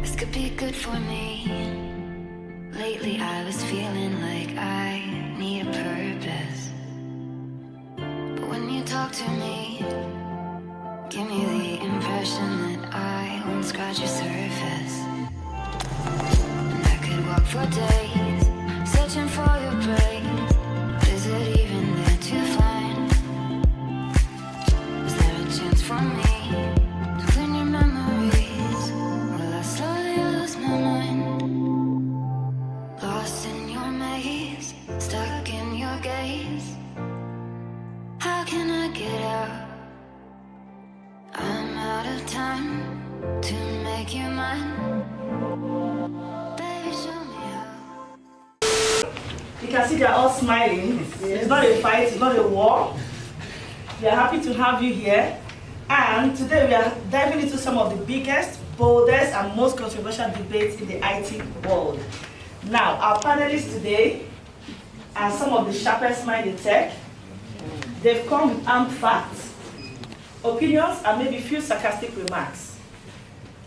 This could be good for me. Lately I was feeling like I need a purpose. But when you talk to me, give me the impression that I won't scratch your surface. And I could walk for days, searching for your praise. Is it even there to find? Is there a chance for me to win your memories? Will I slowly lose my mind? Lost in your maze, stuck in your gaze. How can I get out? I'm out of time to make you mine. Baby, show me how. You can see they're all smiling. It's not a fight, it's not a war. We are happy to have you here. And today we are diving into some of the biggest, boldest, and most controversial debates in the IT world. Now, our panelists today are some of the sharpest minds in tech. They've come with armed facts, opinions, and maybe a few sarcastic remarks.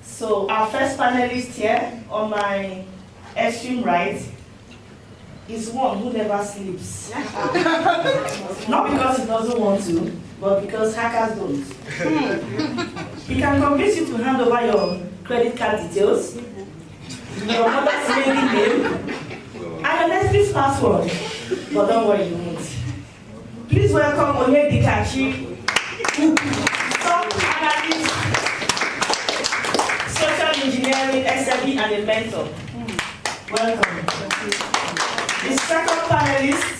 So our first panelist here on my extreme right is one who never sleeps. Not because he doesn't want to, but because hackers don't. He can convince you to hand over your credit card details, your mother's maiden name, and your Netflix password. But don't worry, you won't. Please welcome Onyedikachi Ugwu, some analyst, social engineering, SME, and a mentor. Welcome. The second panelist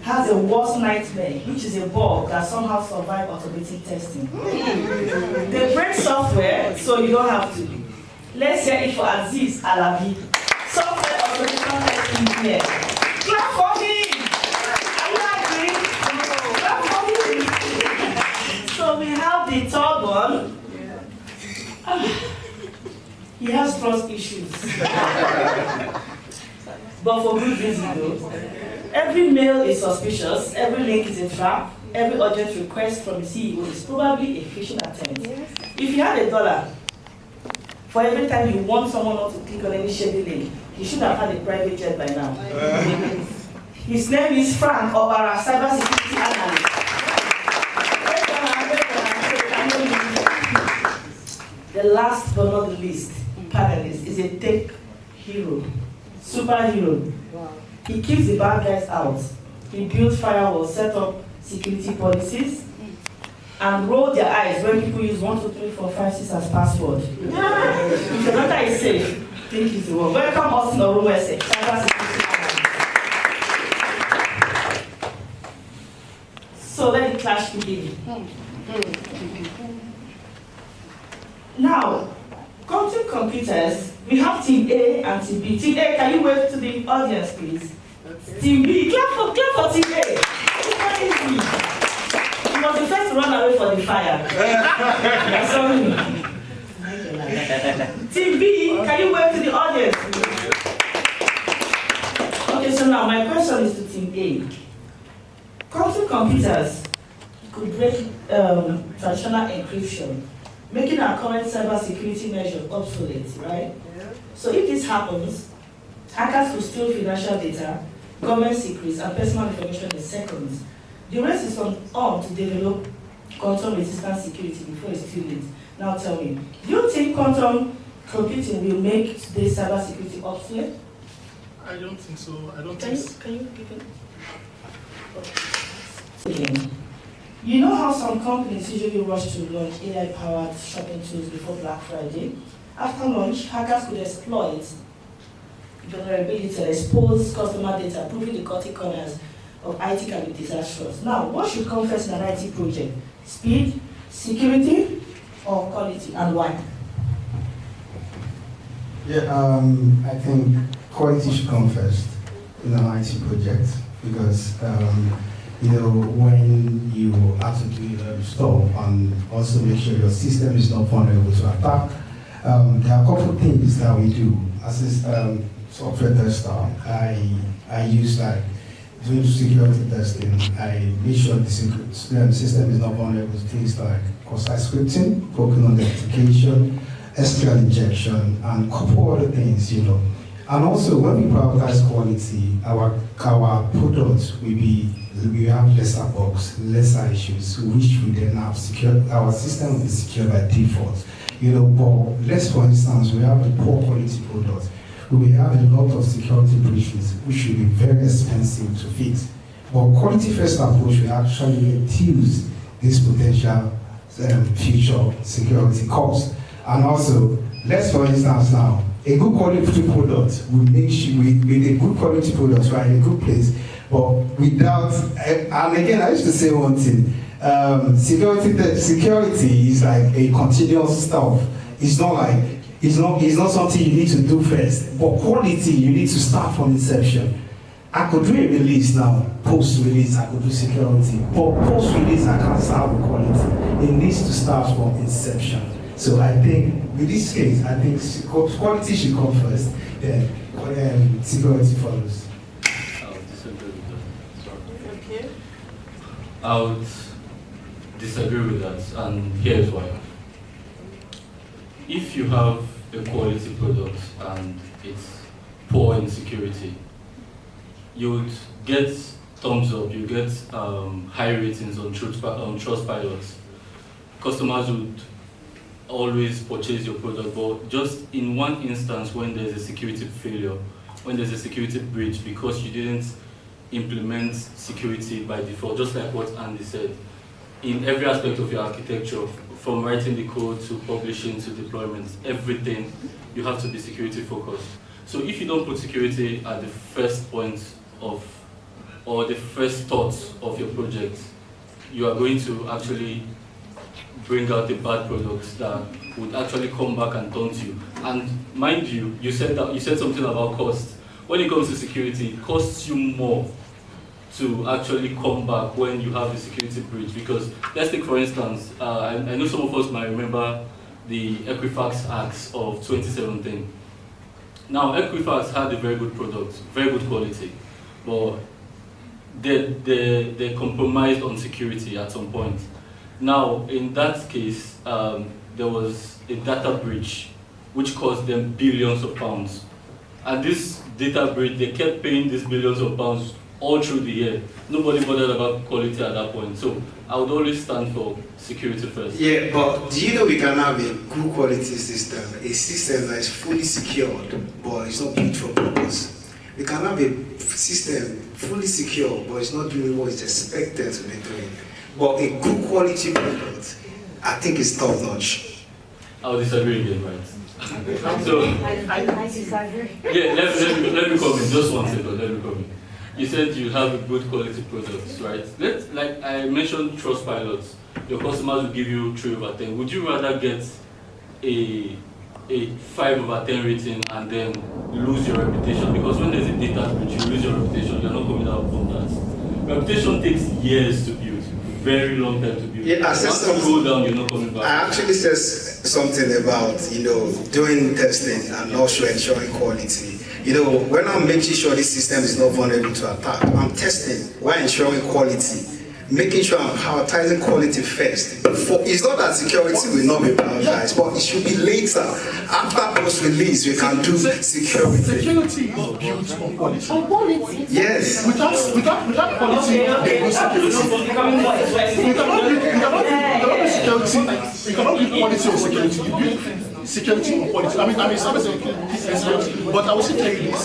has a worst nightmare, which is a bug that somehow survived automatic testing. They break software, so you don't have to. Let's hear it for Azeez Alabi, software automation test engineer. Clap for him! Are you agree? Clap for him! So we have the third one. He has trust issues. But for good reason though. Every mail is suspicious, every link is a trap, every urgent request from the CEO is probably a phishing attempt. If you had $1 for every time you want someone not to click on any shady link, he should have had a private jet by now. His name is Frank Okpara, cybersecurity analyst. The last but not the least panelist is a tech hero, superhero. Wow. He keeps the bad guys out. He builds firewalls, set up security policies, and roll their eyes when people use 1, 2, 3, 4, 5, 6 as password. If your data is safe, think it's the one. Welcome Austin Orumwenze, cybersecurity analyst. So let the clash begin. Now, quantum computers, we have Team A and Team B. Team A, can you wave to the audience, please? Okay. Team B, clap for Team A. It's very easy. He was the first to run away for the fire. Sorry. Team B, can you wave to the audience, please? Okay, so now my question is to Team A. Quantum computers could break traditional encryption, making our current cybersecurity measures obsolete, right? Yeah. So if this happens, hackers will steal financial data, government secrets, and personal information in seconds. The rest is on to develop quantum-resistant security before it's too late. Now tell me, do you think quantum computing will make today's cybersecurity obsolete? I don't think so. Can you give it? Again. You know how some companies usually rush to launch AI-powered shopping tools before Black Friday? After launch, hackers could exploit vulnerability and expose customer data, proving the cutting corners of IT can be disastrous. Now, what should come first in an IT project? Speed, security, or quality, and why? Yeah, I think quality should come first in an IT project because when you have to do stuff and also make sure your system is not vulnerable to attack, there are a couple of things that we do. As a software tester, I use like doing security testing. I make sure the system is not vulnerable to things like cross-site scripting, broken authentication, SQL injection, and a couple other things, you know. And also, when we prioritize quality, our products we have lesser bugs, lesser issues, which we then have secure. Our system will be secure by default, you know. But let's, for instance, we have a poor quality product. We have a lot of security breaches, which will be very expensive to fix. But quality first approach will actually reduce this potential future security cost. And also, let's, for instance, now, a good quality product will make sure with a good quality product, right, in a good place, but without, and again, I used to say one thing, security is like a continuous stuff. It's not something you need to do first, but quality, you need to start from inception. I could do a release now, post-release, I could do security, but post-release, I can't start with quality. It needs to start from inception. So I think, with this case, I think quality should come first, then security follows. I would disagree with that. Okay. I would disagree with that, and here's why. If you have a quality product and it's poor in security, you would get thumbs up, you get high ratings on Trustpilot. Customers would always purchase your product, but just in one instance when there's a security failure, when there's a security breach because you didn't implement security by default, just like what Andy said, in every aspect of your architecture, from writing the code to publishing to deployment, everything, you have to be security focused. So if you don't put security at the first point of, or the first thoughts of your project, you are going to actually bring out a bad product that would actually come back and taunt you. And mind you, you said something about cost. When it comes to security, it costs you more to actually come back when you have a security breach. Because let's take, for instance, I know some of us might remember the Equifax hacks of 2017. Now, Equifax had a very good product, very good quality, but they compromised on security at some point. Now, in that case, there was a data breach which cost them billions of pounds. And this data breach, they kept paying these billions of pounds all through the year. Nobody bothered about quality at that point. So I would always stand for security first. Yeah, but do you know we can have a good quality system, a system that is fully secured, but it's not built for purpose. We can have a system fully secure, but it's not doing what it's expected to be doing. But a good quality product, I think it's top notch. I'll disagree again, right? So, I disagree. yeah, let me come in, just 1 second, let me come in. You said you have a good quality product, right? Like I mentioned Trustpilot, your customers will give you 3 over 10. Would you rather get a 5 over 10 rating and then lose your reputation? Because when there's a data breach, you lose your reputation, you're not coming out from that. Reputation takes years to build, very long time to build. Yeah, once you go down, you're not coming back. I actually said something about, doing testing and also ensuring quality. When I'm making sure this system is not vulnerable to attack, I'm testing while ensuring quality, making sure I'm prioritizing quality first. It's not that security will not be prioritized, but it should be later. After post-release, we can do security. Security is built on quality. On quality. Yes. Without quality, there is no security. You cannot build quality on security. You build security on quality. I mean, security. But I will still tell you this.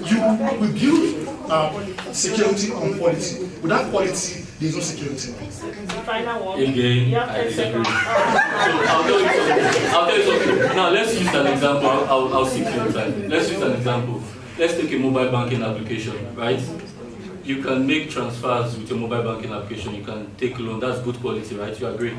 You will build security on quality. Without quality, there is no security. Final one. Again, I disagree. So I'll tell you something. Now let's use an example. I'll stick to your time. Let's use an example. Let's take a mobile banking application, right? You can make transfers with your mobile banking application. You can take loan. That's good quality, right? You agree?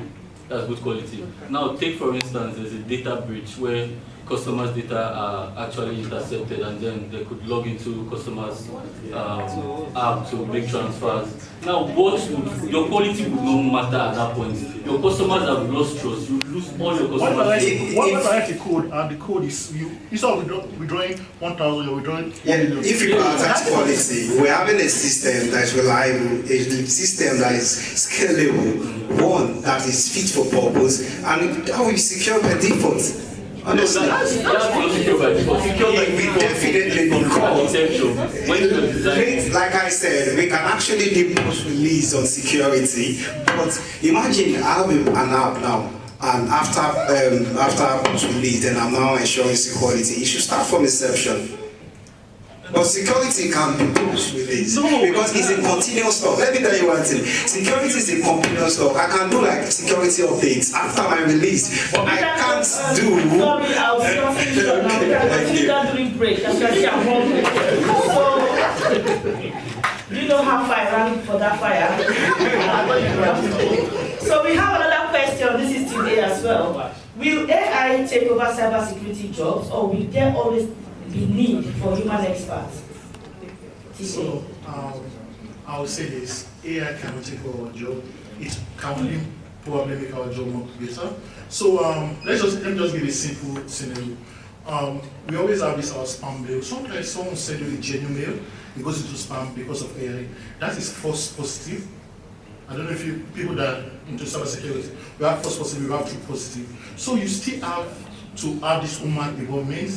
That's good quality. Now take, for instance, there's a data breach where customers' data are actually intercepted, and then they could log into customers' app to make transfers. Now, your quality would not matter at that point. Your customers have lost trust. You lose all your customers. What if I write the code and the code is instead of withdrawing 1,000, you're withdrawing 1 million? If you prioritize quality, we're having a system that is reliable, a system that is scalable, one that is fit for purpose, and how we secure by default. Honestly, That's not secure by default. Secure by we default. definitely because, When you're designing. like I said, we can actually do post-release on security. But imagine having an app now, and after post-release, then I'm now ensuring security. You should start from inception. But security can be pushed with this because it's a continuous stock. Let me tell you one thing. Security is a continuous stock. I can do like security updates after my release, but I can't do. Sorry, I'll stop you now. We can continue that during break. As you can see, I'm hungry. So, you don't have fire running for that fire. So we have another question. This is today as well. Will AI take over cybersecurity jobs, or will there always be need for human experts? So, I would say this, AI cannot take over our job. It can only probably make our job more better. So, let me just give a simple scenario. We always have this our spam mail. Sometimes someone sends you a genuine mail, it goes into spam because of AI. That is false positive. I don't know if people that are into cybersecurity, we have false positive, we have true positive. So you still have to have this human involvement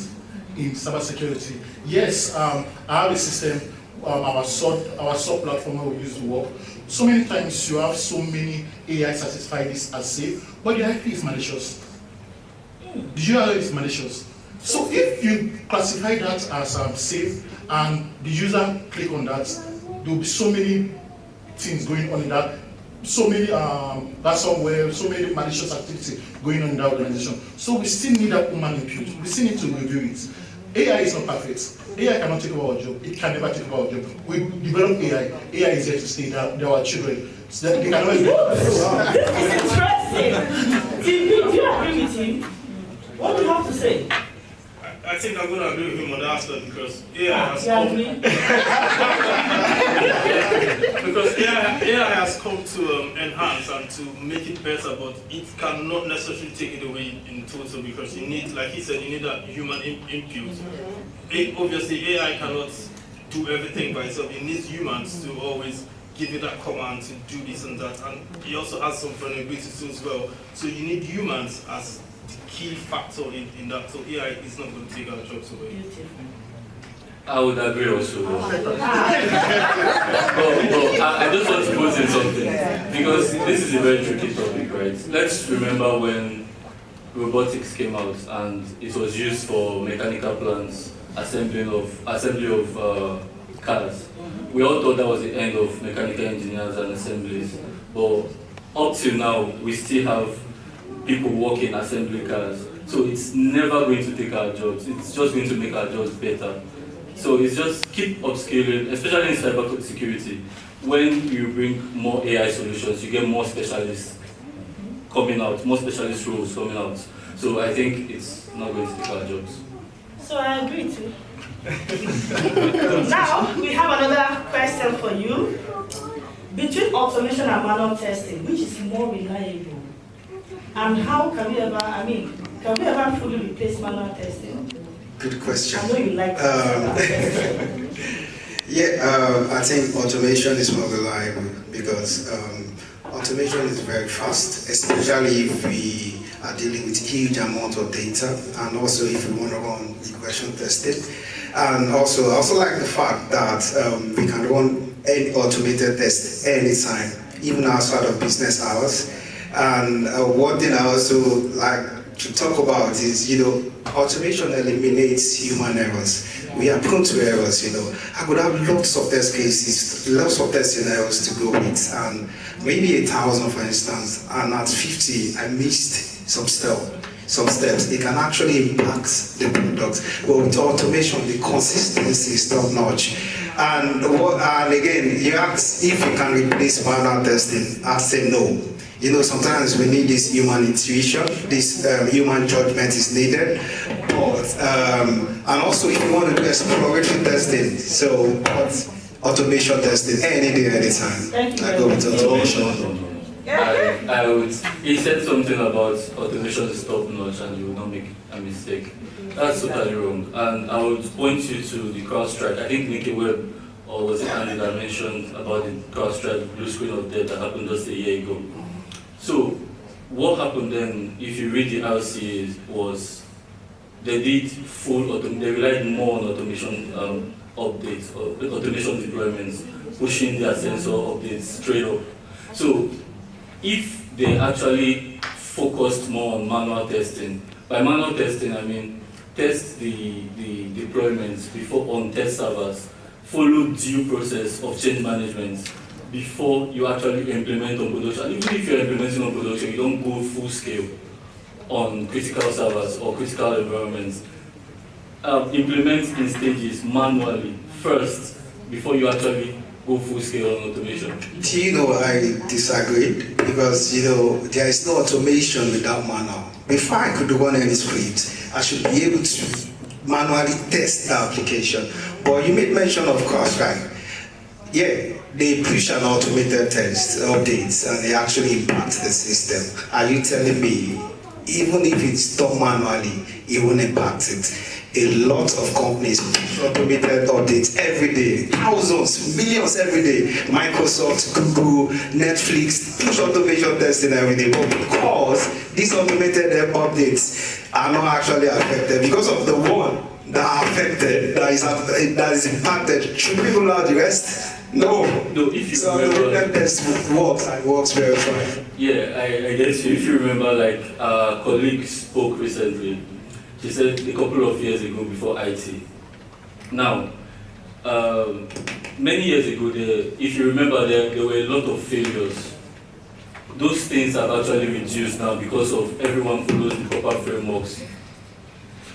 in cybersecurity. Yes, I have a system, our SOC platform where we use to work. So many times you have so many AI satisfy this as safe, but the IP is malicious. Did you know it's malicious? So if you classify that as safe and the user click on that, there will be so many things going on in that, so many ransomware, so many malicious activity going on in that organization. So we still need that human input. We still need to review it. AI is not perfect. AI cannot take over our job. It can never take over our job. We develop AI. AI is here to stay. They're our children. So they can always be This is interesting. Do you agree with him? What do you have to say? I think I'm going to agree with him on that aspect because AI has because AI has come to enhance and to make it better, but it cannot necessarily take it away in total because you need, like he said, you need that human input. Obviously, AI cannot do everything by itself. It needs humans to always give it that command to do this and that, and it also has some vulnerability too as well. So you need humans as the key factor in that. So AI is not going to take our jobs away. I would agree also. But I just want to put in something because this is a very tricky topic, right? Let's remember when robotics came out and it was used for mechanical plants, assembly of cars. We all thought that was the end of mechanical engineers and assemblies, but up till now we still have people working assembly cars. So it's never going to take our jobs. It's just going to make our jobs better. So it's just keep upscaling, especially in cyber security. When you bring more AI solutions, you get more specialists coming out, more specialist roles coming out. So I think it's not going to take our jobs. So I agree too. Now we have another question for you. Between automation and manual testing, which is more reliable? And how can we ever, can we ever fully replace manual testing? Good question. I know you like I think automation is more reliable because automation is very fast, especially if we are dealing with huge amount of data, and also if we want to run regression testing. And also, I also like the fact that we can run any automated test anytime, even outside of business hours. And one thing I also like to talk about is, automation eliminates human errors. We are prone to errors, I could have lots of test cases, lots of test scenarios to go with, and maybe 1,000 for instance, and at 50, I missed some steps. It can actually impact the product. But with automation, the consistency is top notch. And again, you ask if you can replace manual testing, I say no. You know, sometimes we need this human intuition, this human judgment is needed. But, and also if you want to do exploratory testing, so automation testing, any day, anytime. I go with automation. I would. He said something about automation is top notch and you will not make a mistake. That's totally wrong. And I would point you to the CrowdStrike. I think Nicky Webb, or was it Andy that mentioned about the CrowdStrike blue screen of death that happened just a year ago. So what happened then, if you read the RCAs, was they did they relied more on automation updates or automation deployments, pushing their sensor updates straight up. So if they actually focused more on manual testing, by manual testing I mean test the deployments before on test servers, follow due process of change management before you actually implement on production. Even if you're implementing on production, you don't go full scale on critical servers or critical environments. Implement in stages manually first before you actually go full scale on automation. Do you know I disagree? Because you know there is no automation without manual. Before I could run any script, I should be able to manually test the application. But you made mention of CrowdStrike. Yeah, they push an automated test updates and they actually impact the system. Are you telling me, even if it's done manually, it won't impact it? A lot of companies push automated updates every day, thousands, millions every day. Microsoft, Google, Netflix push automation testing every day. But because these automated updates are not actually affected, because of the one that are affected, that is impacted, should we roll out the rest? No. No, if you so remember, the test works very fine. Yeah, I guess if you remember, like our colleague spoke recently. She said a couple of years ago before IT. Now, many years ago, if you remember, there were a lot of failures. Those things have actually reduced now because of everyone follows the proper frameworks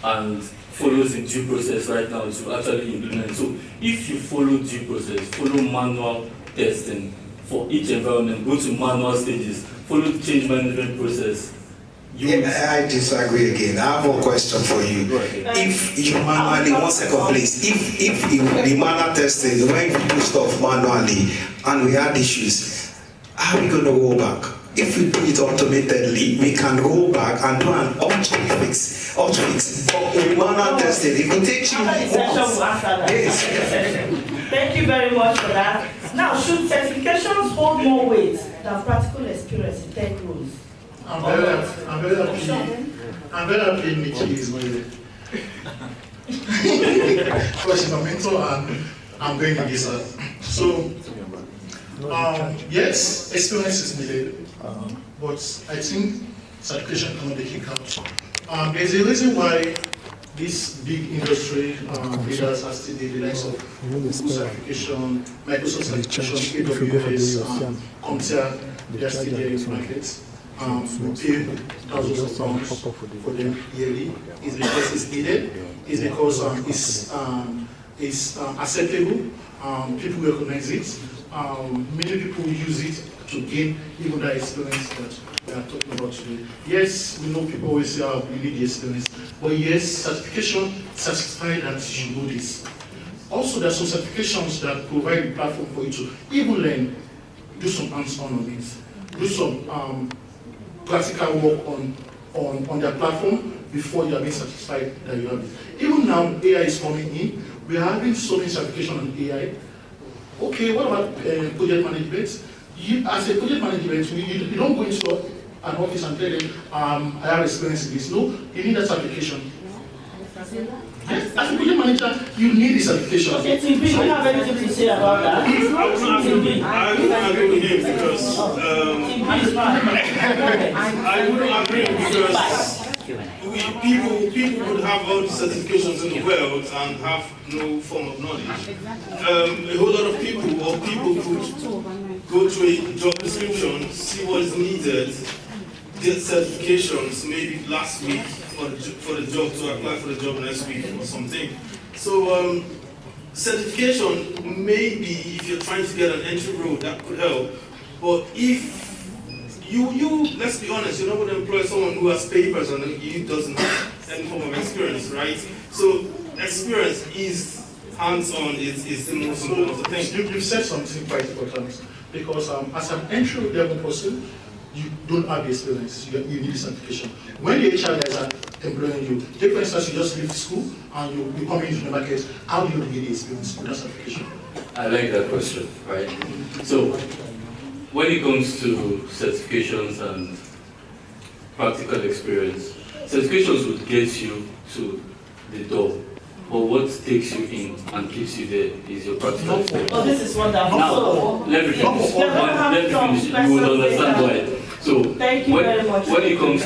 and follows the due process right now to actually implement. So if you follow due process, follow manual testing for each environment, go to manual stages, follow the change management process. I disagree again. I have one question for you. If you manually, 1 second please, if the manual testing, when you do stuff manually and we had issues, how are we going to roll back? If we do it automatically, we can roll back and do an hotfix. But with manual testing, it will take you months. Yes. Thank you very much for that. Now, should certifications hold more weight than practical experience in tech roles? I'm very happy Nikki is with because she's a mentor and I'm going to this. So, yes, experience is needed, but I think certification cannot be kicked out. There's a reason why this big industry leaders are still the likes of Google certification, Microsoft certification, AWS, CompTIA, they are still there in the market. We pay thousands of pounds for them yearly. It's because it's needed. It's because it's acceptable. People recognize it. Many people use it to gain even that experience that we are talking about today. Yes, we know people always say, "Oh, you need the experience," but yes, certification certifies that you know this. Also, there are some certifications that provide a platform for you to even learn, do some hands-on on it, do some practical work on their platform before you are being satisfied that you have it. Even now, AI is coming in. We are having so many certifications on AI. Okay, what about project management? As a project management, you don't go into an office and tell them, I have experience in this. No, you need that certification. Yes, as a project manager, you need this certification. Okay, Timbi, you have anything to say about that? I wouldn't agree with him because I wouldn't agree because people would have all the certifications in the world and have no form of knowledge. A whole lot of people could go to a job description, see what is needed, get certifications maybe last week for the job, to apply for the job next week or something. So certification, maybe if you're trying to get an entry role, that could help. But if let's be honest, you're not going to employ someone who has papers and he doesn't have any form of experience, right? So experience is hands-on, is the most important thing. You've said something quite important, because as an entry-level person, you don't have the experience, you need certification. When the HR guys are employing you, take for instance, you just leave school and you come into the market, how do you get the experience without certification? I like that question, right? So, when it comes to certifications and practical experience, certifications would get you to the door. But what takes you in and keeps you there is your practical experience. Oh, this is wonderful. Now, let me finish. Let me finish. You will understand why. So, thank you very much. When it comes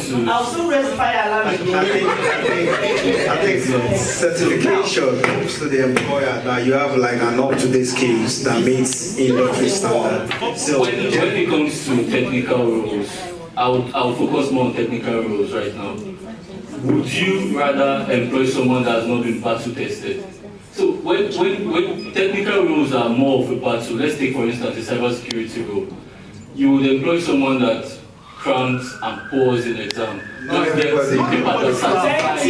to, I'll soon raise fire alarm again. I think certification proves to the employer that you have like an up-to-date skills that meets industry standard. So when it comes to technical roles, I'll focus more on technical roles right now. Would you rather employ someone that has not been battle tested? So when technical roles are more of a battle, let's take for instance a cybersecurity role. You would employ someone that crams and pours in exam. Not everybody. People that satisfy.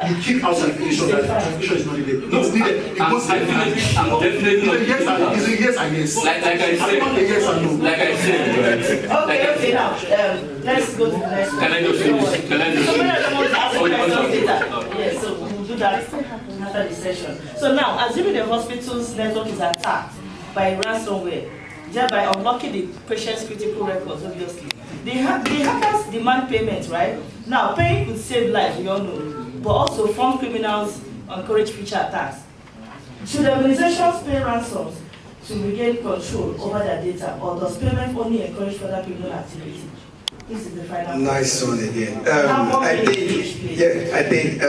You keep out certification, that certification is not needed. It's needed. I'm definitely not. It's a yes and yes. Like I said. Not a yes and no. Like I said, right? Okay, now, let's go to the next one. Can I just finish? Yes, so we'll do that after the session. So now, assuming the hospital's network is attacked by ransomware, thereby unlocking the patient's critical records, obviously. The hackers demand payment, right? Now, paying could save lives, we all know, but also fund criminals, encourage future attacks. Should organizations pay ransoms to regain control over their data, or does payment only encourage further criminal activity? This is the final nice question. one again. I think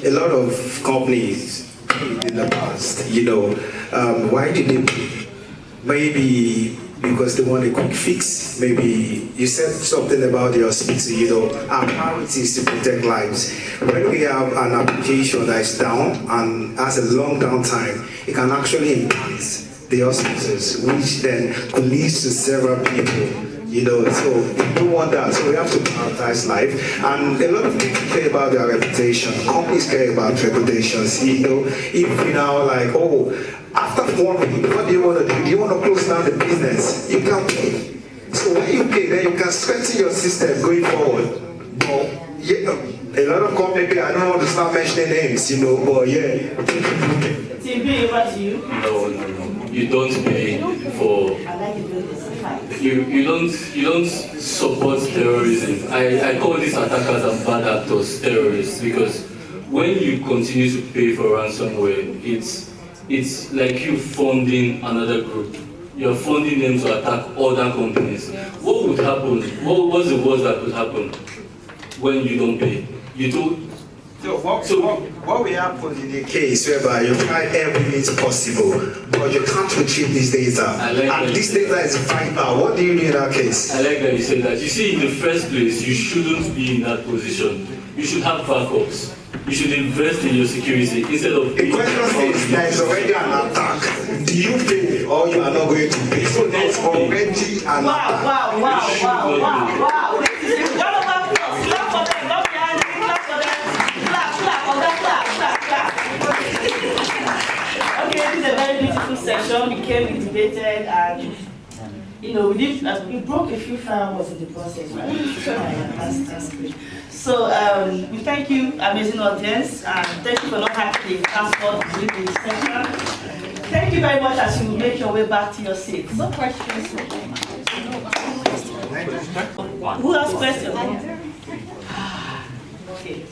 a lot of companies in the past, why did they maybe because they want a quick fix? Maybe you said something about the hospital, our priority is to protect lives. When we have an application that is down and has a long downtime, it can actually impact the hospitals, which then could lead to several people. So we don't want that. So we have to prioritize life. And a lot of people care about their reputation. Companies care about reputations. If you now like, after 1 week, what do you want to do? Do you want to close down the business? You can pay. So when you pay, then you can strengthen your system going forward. But a lot of companies, I don't want to start mentioning names, but yeah. TB, over to you. No. You don't pay for. You don't support terrorism. I call these attackers and bad actors terrorists, because when you continue to pay for ransomware, it's like you funding another group. You're funding them to attack other companies. What would happen? What's the worst that could happen when you don't pay? So what will happen in a case whereby you try every means possible, but you can't retrieve this data, and this data is vital? What do you do in that case? I like that you said that. You see, in the first place, you shouldn't be in that position. You should have backups. You should invest in your security instead of. The question is, there is already an attack. Do you pay or you are not going to pay? So there's already an attack. Wow. Clap for them. Not behind them. Clap for them. Clap. Okay, this is a very beautiful session. We came, we debated, and we broke a few firewalls in the process, right? That's great. So we thank you, amazing audience, and thank you for not having the transport during the session. Thank you very much as you make your way back to your seats. No questions. Who has questions? Okay.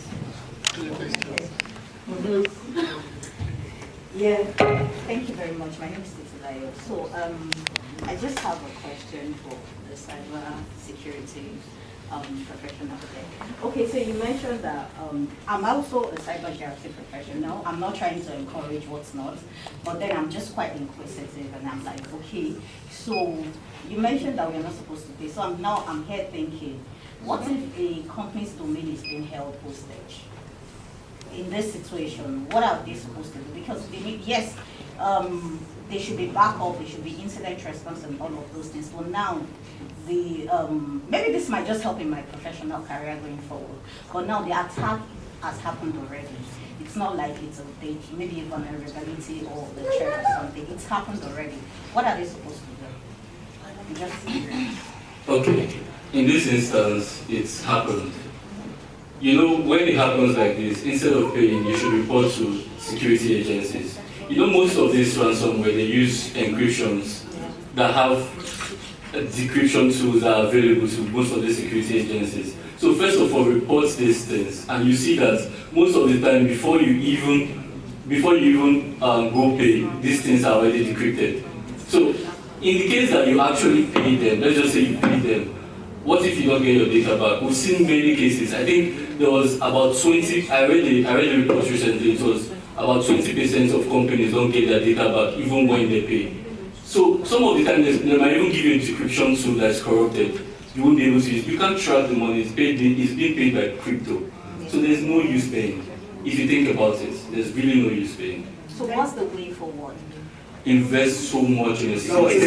Yeah, thank you very much. My name is Titilayo. So I just have a question for the cyber security professional today. Okay, so you mentioned that I'm also a cybersecurity professional. I'm not trying to encourage what's not, but then I'm just quite inquisitive, and I'm like, okay, so you mentioned that we're not supposed to pay. So I'm here thinking, what if a company's domain is being held hostage? in this situation, what are they supposed to do? Because they need, yes, they should be backup, they should be incident response and all of those things. But now, maybe this might just help in my professional career going forward. But now the attack has happened already. It's not like it's maybe a vulnerability or the threat or something. It's happened already. What are they supposed to do? I'm just curious. Okay, in this instance, it's happened. You know, when it happens like this, instead of paying, you should report to security agencies. You know, most of these ransomware, they use encryptions that have decryption tools that are available to most of the security agencies. So first of all, report these things, and you see that most of the time, before you even go pay, these things are already decrypted. So in the case that you actually pay them, let's just say you pay them, what if you don't get your data back? We've seen many cases. I think there was about 20, I read the report recently, it was about 20% of companies don't get their data back even when they pay. So some of the time they might even give you a decryption tool that's corrupted. You won't be able to use. You can't track the money. It's being paid by crypto. So there's no use paying. If you think about it, there's really no use paying. So what's the way forward? Invest so much in yourself. Don't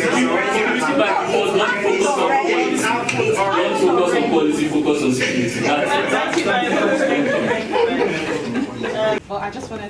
focus on quality, focus on security. That's it. Well, I just wanted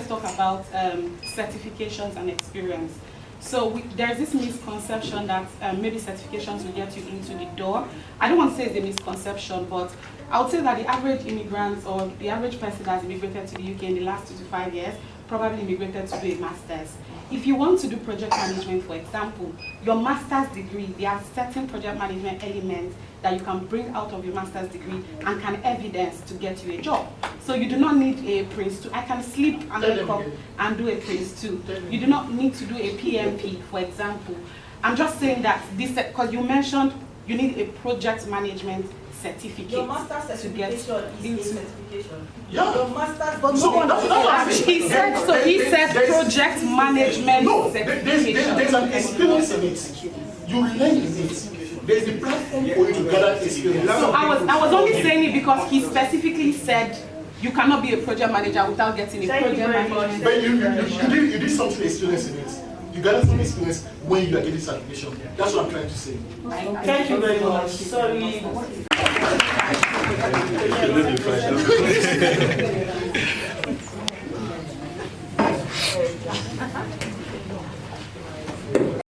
to talk about certifications and experience. So there's this misconception that maybe certifications will get you into the door. I don't want to say it's a misconception, but I would say that the average immigrant or the average person that's immigrated to the UK in the last 2 to 5 years probably immigrated to do a master's. If you want to do project management, for example, your master's degree, there are certain project management elements that you can bring out of your master's degree and can evidence to get you a job. So you do not need a Prince 2. I can sleep and wake up and do a Prince 2. You do not need to do a PMP, for example. I'm just saying that this, because you mentioned you need a project management certificate. Your master's certification is a certification. Yeah. Your master's, but no one he said project management certification. There's an experience in it. You learn in it. There's the platform for you to gather experience. So I was only saying it because he specifically said you cannot be a project manager without getting a project management. But you did something experience in it. You gather some experience when you are getting certification. That's what I'm trying to say. Thank you very much. Sorry.